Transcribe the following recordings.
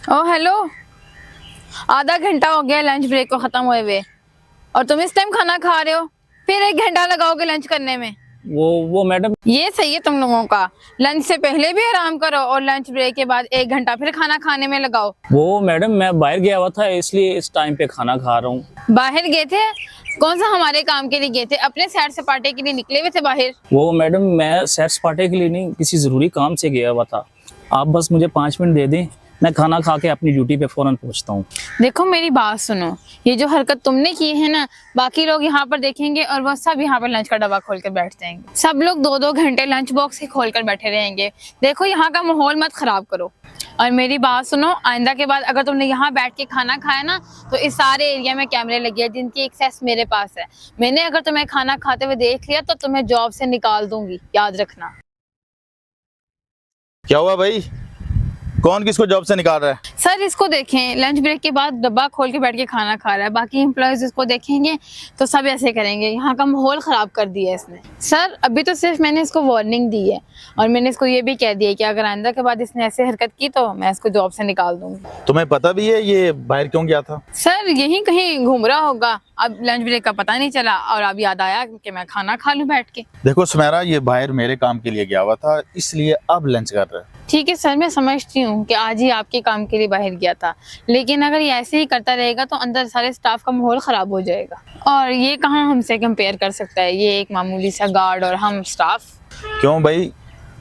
ओ hello. आधा घंटा हो गया लंच ब्रेक को खत्म हुए हुए और तुम इस टाइम खाना खा रहे हो, फिर 1 घंटा लगाओगे लंच करने में। वो मैडम, ये सही है तुम लोगों का। लंच से पहले भी आराम करो और लंच ब्रेक के बाद 1 घंटा फिर खाना खाने में लगाओ। वो मैडम मैं बाहर गया हुआ था इसलिए इस टाइम पे खाना खा रहा हूँ। बाहर गए थे? कौन सा हमारे काम के लिए गए थे? अपने सैर सपाटे के लिए निकले हुए थे बाहर? वो मैडम मैं सैर सपाटे के लिए नहीं, किसी ज़रूरी काम से गया हुआ था। आप बस मुझे 5 मिनट दे दें, मैं खाना खा के अपनी ड्यूटी पे फ़ौरन पहुँचता हूँ। देखो मेरी बात सुनो, ये जो हरकत तुमने की है ना, बाकी लोग यहाँ पर देखेंगे और वो सब यहाँ पर लंच का डब्बा खोल कर बैठ जाएंगे। सब लोग 2-2 घंटे लंच बॉक्स ही खोल कर बैठे रहेंगे। देखो यहाँ का माहौल मत खराब करो। और मेरी बात सुनो, आइंदा के बाद अगर तुमने यहाँ बैठ के खाना खाया ना, तो इस सारे एरिया में कैमरे लगे हैं जिनकी एक्सेस मेरे पास है। मैंने अगर तुम्हें खाना खाते हुए देख लिया तो तुम्हें जॉब से निकाल दूंगी, याद रखना। क्या हुआ भाई? कौन किसको जॉब से निकाल रहा है? सर इसको देखें, लंच ब्रेक के बाद डब्बा खोल के बैठ के खाना खा रहा है। बाकी एम्प्लॉयज इसको देखेंगे तो सब ऐसे करेंगे। यहाँ का माहौल खराब कर दिया है इसने। सर अभी तो सिर्फ मैंने इसको वार्निंग दी है और मैंने इसको ये भी कह दिया कि अगर आइंदा के बाद इसने ऐसे हरकत की तो मैं इसको जॉब से निकाल दूंगी। तुम्हें पता भी है ये बाहर क्यों गया था? सर यहीं कहीं घूम रहा होगा, अब लंच ब्रेक का पता नहीं चला और अब याद आया कि मैं खाना खा लूं बैठ के। देखो सुमेरा, ये बाहर मेरे काम के लिए गया हुआ था, इसलिए अब लंच कर रहा है। ठीक है सर, मैं समझती हूँ कि आज ही आपके काम के लिए बाहर गया था, लेकिन अगर ये ऐसे ही करता रहेगा तो अंदर सारे स्टाफ का माहौल खराब हो जाएगा। और ये कहाँ हमसे कंपेयर कर सकता है, ये एक मामूली सा गार्ड और हम स्टाफ। क्यों भाई,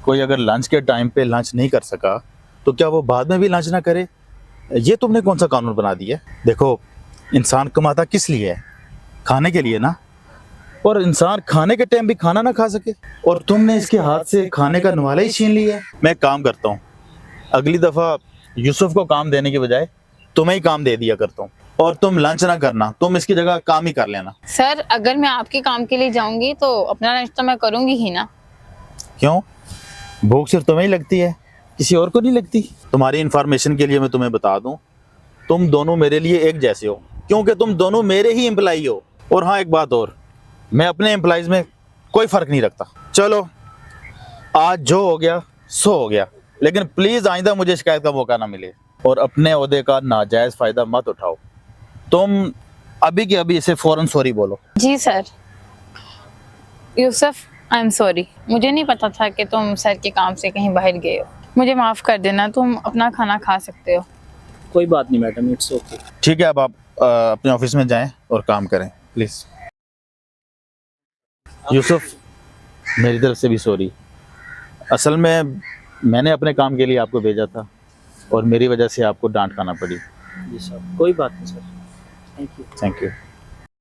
कोई अगर लंच के टाइम पे लंच नहीं कर सका तो क्या वो बाद में भी लंच ना करे? ये तुमने कौन सा कानून बना दिया? देखो, इंसान कमाता किस लिए है? खाने के लिए ना। और इंसान खाने के टाइम भी खाना ना खा सके, और तुमने इसके हाथ से खाने का नवाला ही छीन लिया है। मैं एक काम करता हूँ, अगली दफा यूसुफ को काम देने के बजाय तुम्हें ही काम दे दिया करता हूँ, और तुम लंच ना करना, तुम इसकी जगह काम ही कर लेना। सर अगर मैं आपके काम के लिए जाऊंगी तो अपना लंच तो मैं करूंगी ही ना। क्यों? भूख सिर्फ तुम्हें ही लगती है, किसी और को नहीं लगती? तुम्हारी इन्फॉर्मेशन के लिए मैं तुम्हें बता दूं, तुम दोनों मेरे लिए एक जैसे हो, क्योंकि तुम दोनों मेरे ही एम्प्लॉई हो। और हाँ, एक बात और, मैं अपने एम्प्लॉइज में कोई फर्क नहीं रखता। चलो, आज जो हो गया सो हो गया, लेकिन प्लीज आइंदा मुझे शिकायत का मौका ना मिले, और अपने ओहदे का नाजायज फायदा मत उठाओ। तुम अभी के अभी इसे फौरन सॉरी बोलो। जी sir. Yusuf, I am sorry, मुझे नहीं पता था कि तुम सर के काम से कहीं बाहर गए हो। मुझे माफ कर देना, तुम अपना खाना खा सकते हो। कोई बात नहीं मैडम, इट्स ओके। ठीक है, अब आप अपने ऑफिस में जाएं और काम करें प्लीज। यूसुफ, मेरी तरफ से भी सॉरी। असल में मैंने अपने काम के लिए आपको भेजा था और मेरी वजह से आपको डांट खाना पड़ी। जी सर, कोई बात नहीं sir, thank you. Thank you.